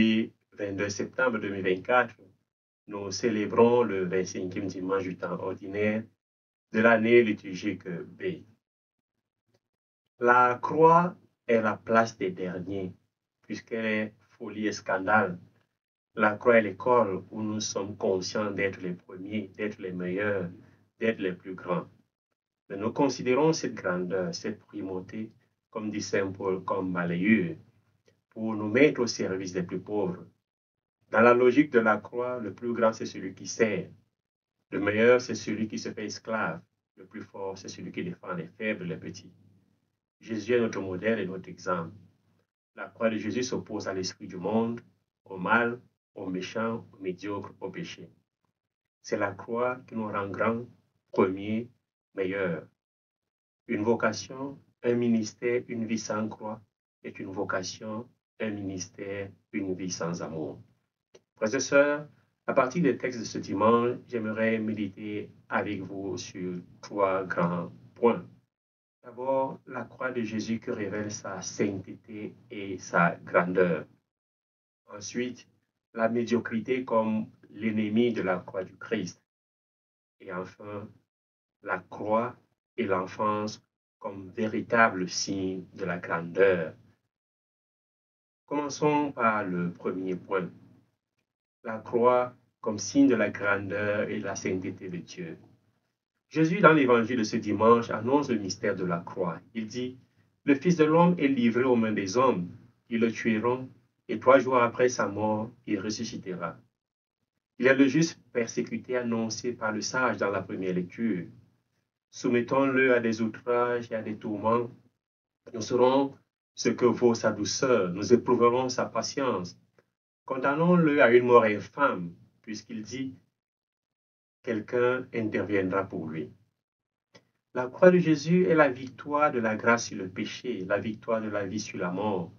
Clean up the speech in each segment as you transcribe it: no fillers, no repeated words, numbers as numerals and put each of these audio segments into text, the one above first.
Aujourd'hui, 22 septembre 2024, nous célébrons le 25e dimanche du temps ordinaire de l'année liturgique B. La croix est la place des derniers, puisqu'elle est folie et scandale. La croix est l'école où nous sommes conscients d'être les premiers, d'être les meilleurs, d'être les plus grands. Mais nous considérons cette grandeur, cette primauté, comme dit Saint Paul, comme balayure, pour nous mettre au service des plus pauvres. Dans la logique de la croix, le plus grand, c'est celui qui sert. Le meilleur, c'est celui qui se fait esclave. Le plus fort, c'est celui qui défend les faibles, les petits. Jésus est notre modèle et notre exemple. La croix de Jésus s'oppose à l'esprit du monde, au mal, aux méchants, aux médiocres, au péché. C'est la croix qui nous rend grands, premiers, meilleurs. Une vocation, un ministère, une vie sans croix est une vocation, un ministère, une vie sans amour. Frères et sœurs, à partir des textes de ce dimanche, j'aimerais méditer avec vous sur 3 grands points. D'abord, la croix de Jésus qui révèle sa sainteté et sa grandeur. Ensuite, la médiocrité comme l'ennemi de la croix du Christ. Et enfin, la croix et l'enfance comme véritable signe de la grandeur. Commençons par le premier point. La croix comme signe de la grandeur et de la sainteté de Dieu. Jésus, dans l'évangile de ce dimanche, annonce le mystère de la croix. Il dit, « Le Fils de l'homme est livré aux mains des hommes. Ils le tueront, et 3 jours après sa mort, il ressuscitera. » Il est le juste persécuté annoncé par le sage dans la première lecture. Soumettons-le à des outrages et à des tourments. Nous saurons ce que vaut sa douceur. Nous éprouverons sa patience. Condamnons-le à une mort infâme, puisqu'il dit quelqu'un interviendra pour lui. La croix de Jésus est la victoire de la grâce sur le péché, la victoire de la vie sur la mort.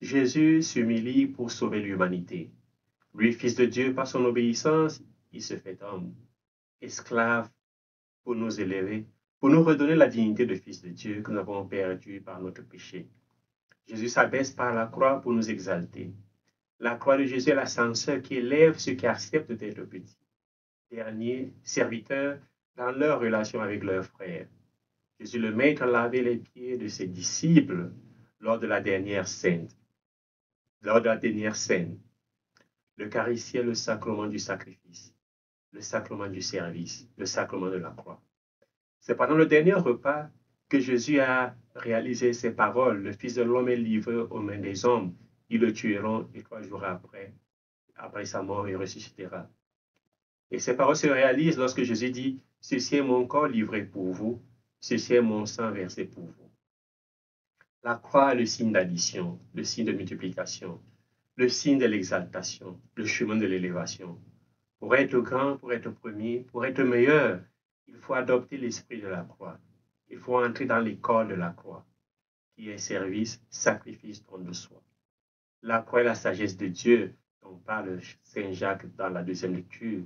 Jésus s'humilie pour sauver l'humanité. Lui, Fils de Dieu, par son obéissance, il se fait homme, esclave pour nous élever, pour nous redonner la dignité de Fils de Dieu que nous avons perdue par notre péché. Jésus s'abaisse par la croix pour nous exalter. La croix de Jésus est l'ascenseur qui élève ceux qui acceptent d'être petits, derniers, serviteurs, dans leur relation avec leurs frères. Jésus le Maître lavait les pieds de ses disciples lors de la dernière scène. L'Eucharistie est le sacrement du sacrifice, le sacrement du service, le sacrement de la croix. C'est pendant le dernier repas que Jésus a réalisé ces paroles. Le Fils de l'homme est livré aux mains des hommes. Ils le tueront et 3 jours après sa mort, il ressuscitera. Et ces paroles se réalisent lorsque Jésus dit, « Ceci est mon corps livré pour vous, ceci est mon sang versé pour vous. » La croix est le signe d'addition, le signe de multiplication, le signe de l'exaltation, le chemin de l'élévation. Pour être grand, pour être premier, pour être meilleur, il faut adopter l'esprit de la croix. Il faut entrer dans l'école de la croix, qui est service, sacrifice, don de soi. La croix est la sagesse de Dieu, dont parle Saint Jacques dans la deuxième lecture.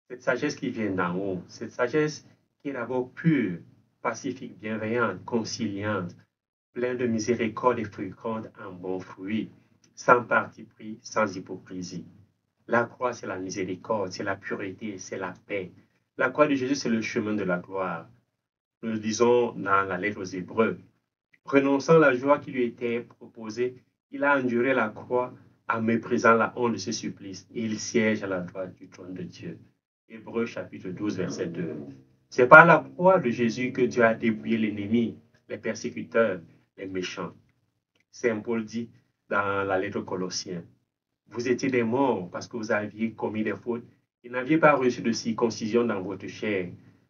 Cette sagesse qui vient d'en haut, cette sagesse qui est d'abord pure, pacifique, bienveillante, conciliante, pleine de miséricorde et féconde en bons fruits, sans parti pris, sans hypocrisie. La croix, c'est la miséricorde, c'est la pureté, c'est la paix. La croix de Jésus, c'est le chemin de la gloire. Nous le disons dans la lettre aux Hébreux. Renonçant à la joie qui lui était proposée, il a enduré la croix en méprisant la honte de ce supplice et il siège à la droite du trône de Dieu. Hébreux chapitre 12, verset 2. C'est par la croix de Jésus que Dieu a dépouillé l'ennemi, les persécuteurs, les méchants. Saint Paul dit dans la lettre aux Colossiens, « Vous étiez des morts parce que vous aviez commis des fautes et n'aviez pas reçu de circoncision dans votre chair.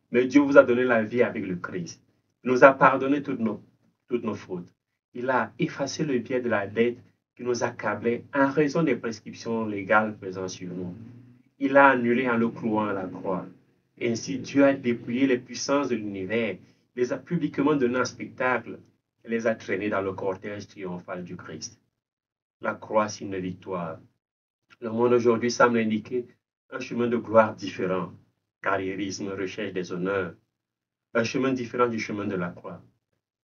Mais Dieu vous a donné la vie avec le Christ. Il nous a pardonné toutes nos fautes. Il a effacé le biais de la dette qui nous accablait en raison des prescriptions légales pesant sur nous. Il a annulé en le clouant à la croix. Ainsi, Dieu a dépouillé les puissances de l'univers, les a publiquement donné en spectacle et les a traînés dans le cortège triomphal du Christ. La croix, signe de victoire. Le monde aujourd'hui semble indiquer un chemin de gloire différent. Carriérisme, recherche des honneurs. Un chemin différent du chemin de la croix.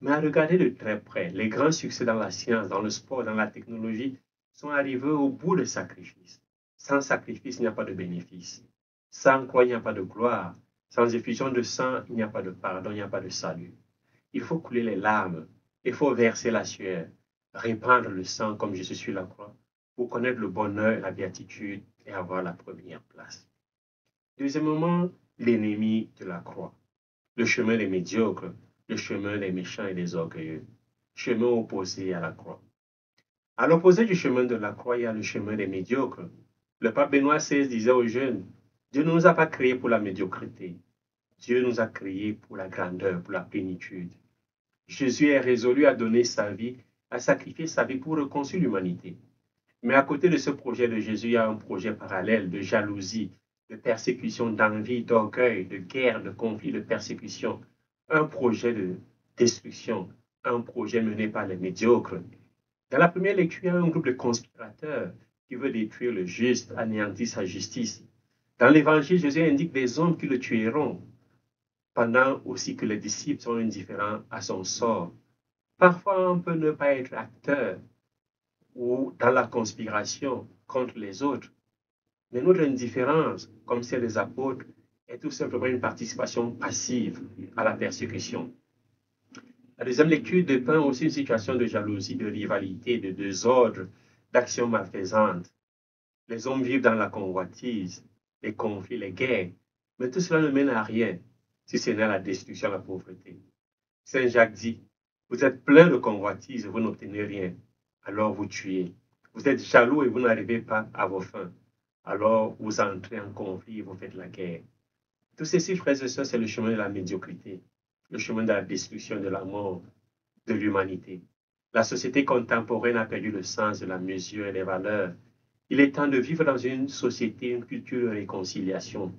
Mais à regarder de très près, les grands succès dans la science, dans le sport, dans la technologie sont arrivés au bout du sacrifice. Sans sacrifice, il n'y a pas de bénéfice. Sans croix, il n'y a pas de gloire. Sans effusion de sang, il n'y a pas de pardon, il n'y a pas de salut. Il faut couler les larmes, il faut verser la sueur, répandre le sang comme Jésus sur la croix, pour connaître le bonheur et la béatitude et avoir la première place. Deuxièmement, l'ennemi de la croix. Le chemin des médiocres, le chemin des méchants et des orgueilleux. Chemin opposé à la croix. À l'opposé du chemin de la croix, il y a le chemin des médiocres. Le pape Benoît XVI disait aux jeunes, Dieu ne nous a pas créés pour la médiocrité. Dieu nous a créés pour la grandeur, pour la plénitude. Jésus est résolu à donner sa vie, à sacrifier sa vie pour reconstruire l'humanité. Mais à côté de ce projet de Jésus, il y a un projet parallèle de jalousie, de persécution, d'envie, d'orgueil, de guerre, de conflit, de persécution. Un projet de destruction, un projet mené par les médiocres. Dans la première lecture, il y a un groupe de conspirateurs qui veut détruire le juste, anéantir sa justice. Dans l'évangile, Jésus indique des hommes qui le tueront, pendant aussi que les disciples sont indifférents à son sort. Parfois, on peut ne pas être acteur ou dans la conspiration contre les autres, mais notre indifférence, comme celle des apôtres, est tout simplement une participation passive à la persécution. La deuxième lecture dépeint aussi une situation de jalousie, de rivalité, de désordre, d'action malfaisante. Les hommes vivent dans la convoitise, les conflits, les guerres, mais tout cela ne mène à rien, si ce n'est à la destruction, à la pauvreté. Saint Jacques dit, vous êtes plein de convoitise et vous n'obtenez rien, alors vous tuez. Vous êtes jaloux et vous n'arrivez pas à vos fins, alors vous entrez en conflit et vous faites la guerre. Tous ceci, frères et sœurs, c'est le chemin de la médiocrité, le chemin de la destruction, de la mort, de l'humanité. La société contemporaine a perdu le sens de la mesure et des valeurs. Il est temps de vivre dans une société, une culture de réconciliation.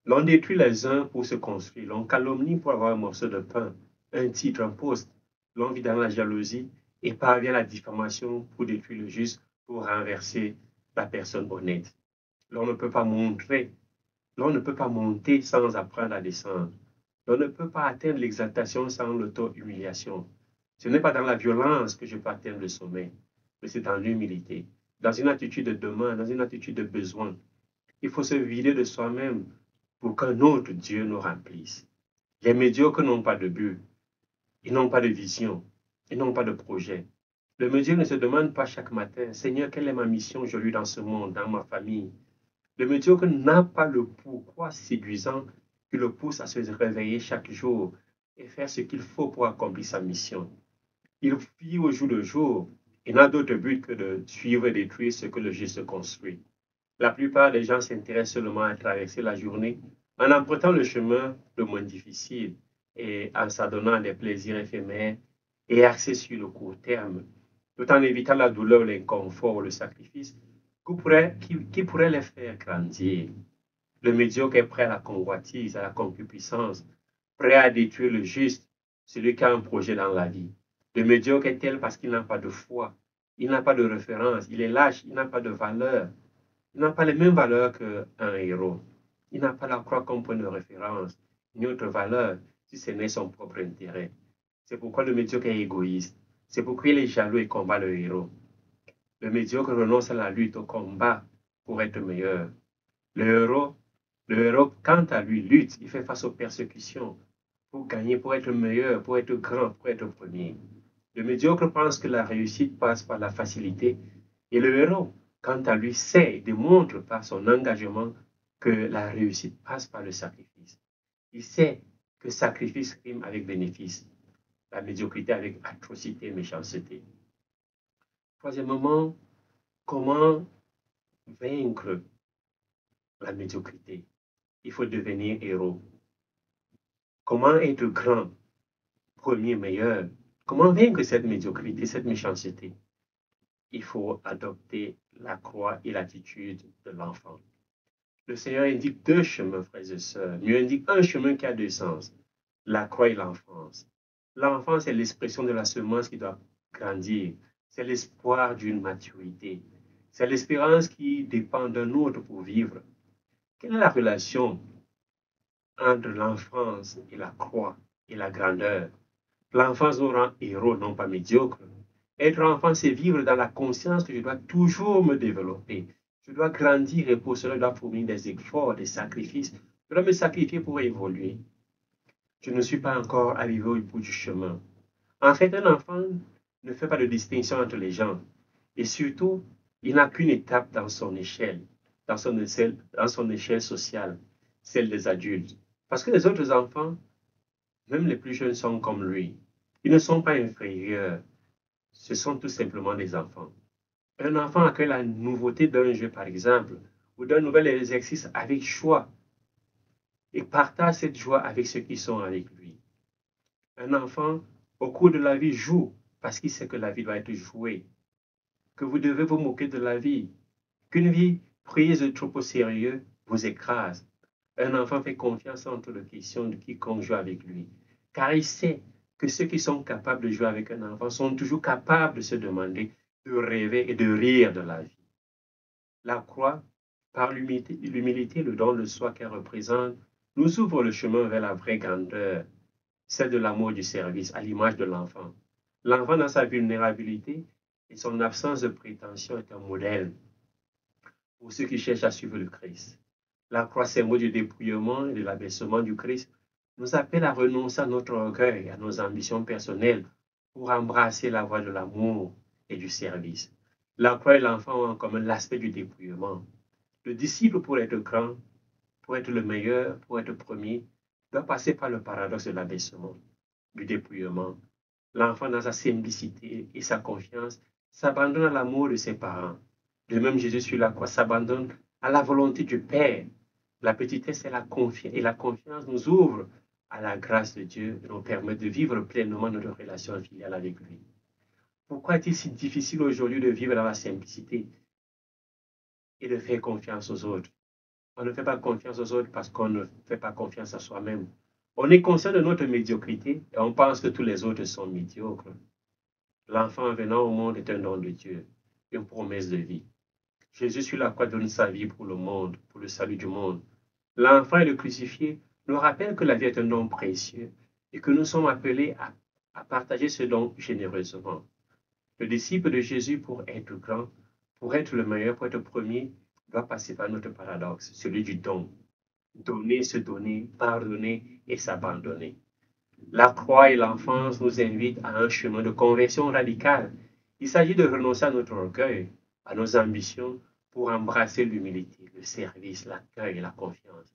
L'on détruit les uns pour se construire, l'on calomnie pour avoir un morceau de pain, un titre, un poste. L'on vit dans la jalousie et parvient à la diffamation pour détruire le juste, pour renverser la personne honnête. L'on ne peut pas montrer, l'on ne peut pas monter sans apprendre à descendre. L'on ne peut pas atteindre l'exaltation sans l'auto-humiliation. Ce n'est pas dans la violence que je peux atteindre le sommet, mais c'est dans l'humilité, dans une attitude de demande, dans une attitude de besoin. Il faut se vider de soi-même pour qu'un autre Dieu nous remplisse. Les médiocres n'ont pas de but, ils n'ont pas de vision, ils n'ont pas de projet. Le médiocre ne se demande pas chaque matin, Seigneur, quelle est ma mission aujourd'hui dans ce monde, dans ma famille. Le médiocre n'a pas le pourquoi séduisant qui le pousse à se réveiller chaque jour et faire ce qu'il faut pour accomplir sa mission. Il vit au jour le jour et n'a d'autre but que de suivre et détruire ce que le juste construit. La plupart des gens s'intéressent seulement à traverser la journée en empruntant le chemin le moins difficile et en s'adonnant à des plaisirs éphémères et axés sur le court terme, tout en évitant la douleur, l'inconfort ou le sacrifice qui pourrait les faire grandir. Le médiocre est prêt à la convoitise, à la concupiscence, prêt à détruire le juste, celui qui a un projet dans la vie. Le médiocre est tel parce qu'il n'a pas de foi, il n'a pas de référence, il est lâche, il n'a pas de valeur. Il n'a pas les mêmes valeurs qu'un héros. Il n'a pas la croix comme point de référence, ni autre valeur, si ce n'est son propre intérêt. C'est pourquoi le médiocre est égoïste. C'est pourquoi il est jaloux et combat le héros. Le médiocre renonce à la lutte, au combat pour être meilleur. Le héros, quant à lui, lutte, il fait face aux persécutions pour gagner, pour être meilleur, pour être grand, pour être premier. Le médiocre pense que la réussite passe par la facilité et le héros, quant à lui, sait et démontre par son engagement que la réussite passe par le sacrifice. Il sait que sacrifice rime avec bénéfice, la médiocrité avec atrocité et méchanceté. Troisièmement, comment vaincre la médiocrité? Il faut devenir héros. Comment être grand, premier, meilleur? Comment vaincre cette médiocrité, cette méchanceté? Il faut adopter la croix et l'attitude de l'enfant. Le Seigneur indique deux chemins, frères et sœurs. Il indique un chemin qui a deux sens, la croix et l'enfance. L'enfance est l'expression de la semence qui doit grandir. C'est l'espoir d'une maturité. C'est l'espérance qui dépend d'un autre pour vivre. Quelle est la relation entre l'enfance et la croix et la grandeur? L'enfance nous rend héros, non pas médiocres. Être enfant, c'est vivre dans la conscience que je dois toujours me développer. Je dois grandir et pour cela, je dois fournir des efforts, des sacrifices. Je dois me sacrifier pour évoluer. Je ne suis pas encore arrivé au bout du chemin. En fait, un enfant ne fait pas de distinction entre les gens. Et surtout, il n'a qu'une étape dans son échelle, dans son échelle sociale, celle des adultes. Parce que les autres enfants, même les plus jeunes, sont comme lui. Ils ne sont pas inférieurs. Ce sont tout simplement des enfants. Un enfant accueille la nouveauté d'un jeu, par exemple, ou d'un nouvel exercice avec joie et partage cette joie avec ceux qui sont avec lui. Un enfant, au cours de la vie, joue parce qu'il sait que la vie doit être jouée, que vous devez vous moquer de la vie, qu'une vie prise trop au sérieux vous écrase. Un enfant fait confiance entre les questions de quiconque joue avec lui, car il sait que ceux qui sont capables de jouer avec un enfant sont toujours capables de se demander, de rêver et de rire de la vie. La croix, par l'humilité, le don de soi qu'elle représente, nous ouvre le chemin vers la vraie grandeur, celle de l'amour du service, à l'image de l'enfant. L'enfant, dans sa vulnérabilité et son absence de prétention, est un modèle pour ceux qui cherchent à suivre le Christ. La croix, symbole du dépouillement et de l'abaissement du Christ, nous appelle à renoncer à notre orgueil, à nos ambitions personnelles, pour embrasser la voie de l'amour et du service. La croix et l'enfant ont en commun l'aspect du dépouillement. Le disciple, pour être grand, pour être le meilleur, pour être premier, doit passer par le paradoxe de l'abaissement, du dépouillement. L'enfant, dans sa simplicité et sa confiance, s'abandonne à l'amour de ses parents. De même, Jésus sur la croix s'abandonne à la volonté du Père. La petitesse et la confiance nous ouvrent à la grâce de Dieu et nous permet de vivre pleinement notre relation filiale avec lui. Pourquoi est-il si difficile aujourd'hui de vivre dans la simplicité et de faire confiance aux autres? On ne fait pas confiance aux autres parce qu'on ne fait pas confiance à soi-même. On est conscient de notre médiocrité et on pense que tous les autres sont médiocres. L'enfant venant au monde est un don de Dieu, une promesse de vie. Jésus sur la croix donne sa vie pour le monde, pour le salut du monde. L'enfant et le crucifié nous rappellent que la vie est un don précieux et que nous sommes appelés à partager ce don généreusement. Le disciple de Jésus, pour être grand, pour être le meilleur, pour être premier, doit passer par notre paradoxe, celui du don. Donner, se donner, pardonner et s'abandonner. La croix et l'enfance nous invitent à un chemin de conversion radicale. Il s'agit de renoncer à notre orgueil, à nos ambitions, pour embrasser l'humilité, le service, l'accueil et la confiance.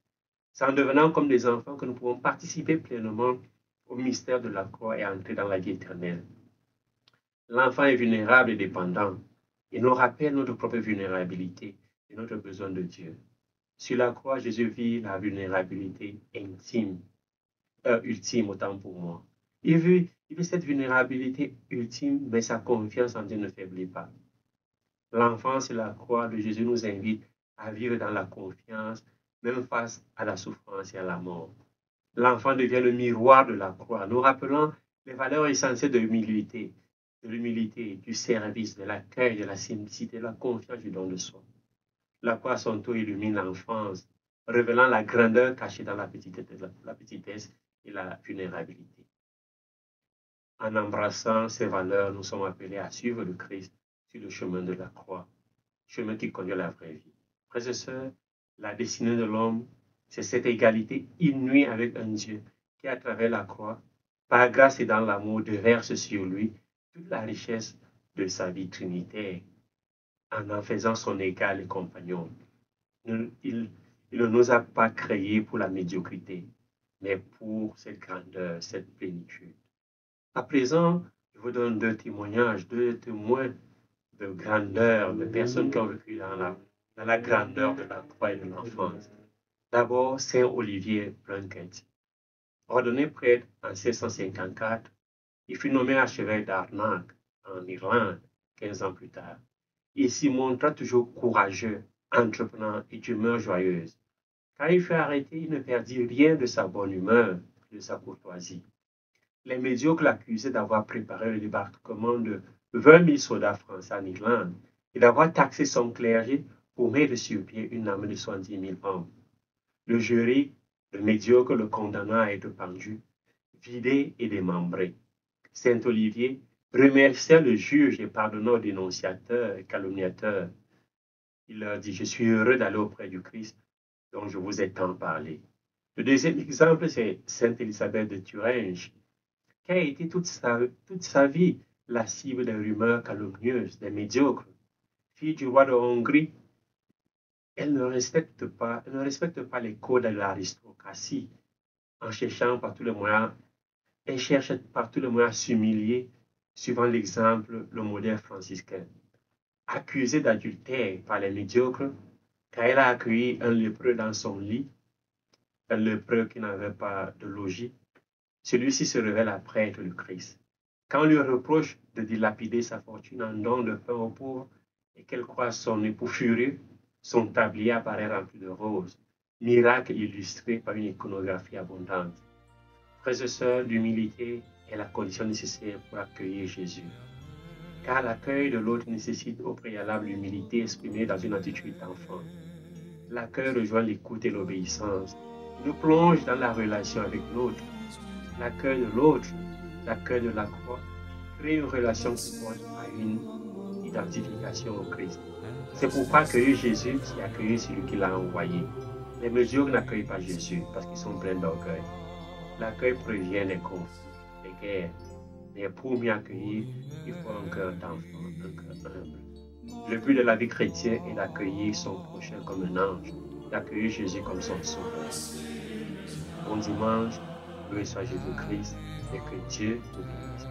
C'est en devenant comme des enfants que nous pouvons participer pleinement au mystère de la croix et entrer dans la vie éternelle. L'enfant est vulnérable et dépendant. Il nous rappelle notre propre vulnérabilité et notre besoin de Dieu. Sur la croix, Jésus vit la vulnérabilité intime, ultime autant pour moi. Il vit cette vulnérabilité ultime, mais sa confiance en Dieu ne faiblit pas. L'enfance et la croix de Jésus nous invitent à vivre dans la confiance, même face à la souffrance et à la mort. L'enfant devient le miroir de la croix, nous rappelant les valeurs essentielles de l'humilité, du service, de l'accueil, de la simplicité, de la confiance, du don de soi. La croix, à son tour, illumine l'enfance, révélant la grandeur cachée dans la petitesse et la vulnérabilité. En embrassant ces valeurs, nous sommes appelés à suivre le Christ sur le chemin de la croix, chemin qui conduit à la vraie vie. Frères et sœurs, la destinée de l'homme, c'est cette égalité inouïe avec un Dieu qui, à travers la croix, par grâce et dans l'amour, déverse sur lui toute la richesse de sa vie trinitaire, en faisant son égal et compagnon. Il ne nous a pas créés pour la médiocrité, mais pour cette grandeur, cette plénitude. À présent, je vous donne deux témoignages, deux témoins de grandeur, de personnes qui ont vécu dans la grandeur de la croix et de l'enfance. D'abord, Saint Olivier Plunkett. Ordonné prêtre en 1654, il fut nommé archevêque d'Armagh, en Irlande, 15 ans plus tard. Il s'y montra toujours courageux, entreprenant et d'humeur joyeuse. Quand il fut arrêté, il ne perdit rien de sa bonne humeur, de sa courtoisie. Les médiocres l'accusaient d'avoir préparé le débarquement de 20 000 soldats français en Irlande et d'avoir taxé son clergé pour mettre sur pied une armée de 70 000 hommes. Le jury, le médiocre, le condamna à être pendu, vidé et démembré. Saint Olivier, remerciant le juge et pardonnant aux dénonciateurs et calomniateurs. Il leur dit, je suis heureux d'aller auprès du Christ dont je vous ai tant parlé. Le deuxième exemple, c'est Sainte Élisabeth de Thuringe, qui a été toute sa vie la cible des rumeurs calomnieuses, des médiocres. Fille du roi de Hongrie, elle ne respecte pas les codes de l'aristocratie en cherchant par tous les moyens, elle cherche par tous les moyens à s'humilier, suivant l'exemple, le modèle franciscain. Accusée d'adultère par les médiocres, car elle a accueilli un lépreux dans son lit, un lépreux qui n'avait pas de logis, celui-ci se révèle après être le Christ. Quand on lui reproche de dilapider sa fortune en don de pain aux pauvres et qu'elle croit son époux furieux, son tablier apparaît rempli de roses, miracle illustré par une iconographie abondante. Frères et sœurs, l'humilité est la condition nécessaire pour accueillir Jésus. Car l'accueil de l'autre nécessite au préalable l'humilité exprimée dans une attitude d'enfant. L'accueil rejoint l'écoute et l'obéissance, nous plonge dans la relation avec l'autre. L'accueil de l'autre, l'accueil de la croix, crée une relation qui porte à une identification au Christ. C'est pourquoi accueillir Jésus, c'est accueillir celui qui l'a envoyé. Les médiocres n'accueillent pas Jésus parce qu'ils sont pleins d'orgueil. L'accueil prévient les conflits, les guerres. Mais pour mieux accueillir, il faut un cœur d'enfant, un cœur humble. Le but de la vie chrétienne est d'accueillir son prochain comme un ange, d'accueillir Jésus comme son sauveur. Bon dimanche, loué soit Jésus-Christ et que Dieu vous bénisse.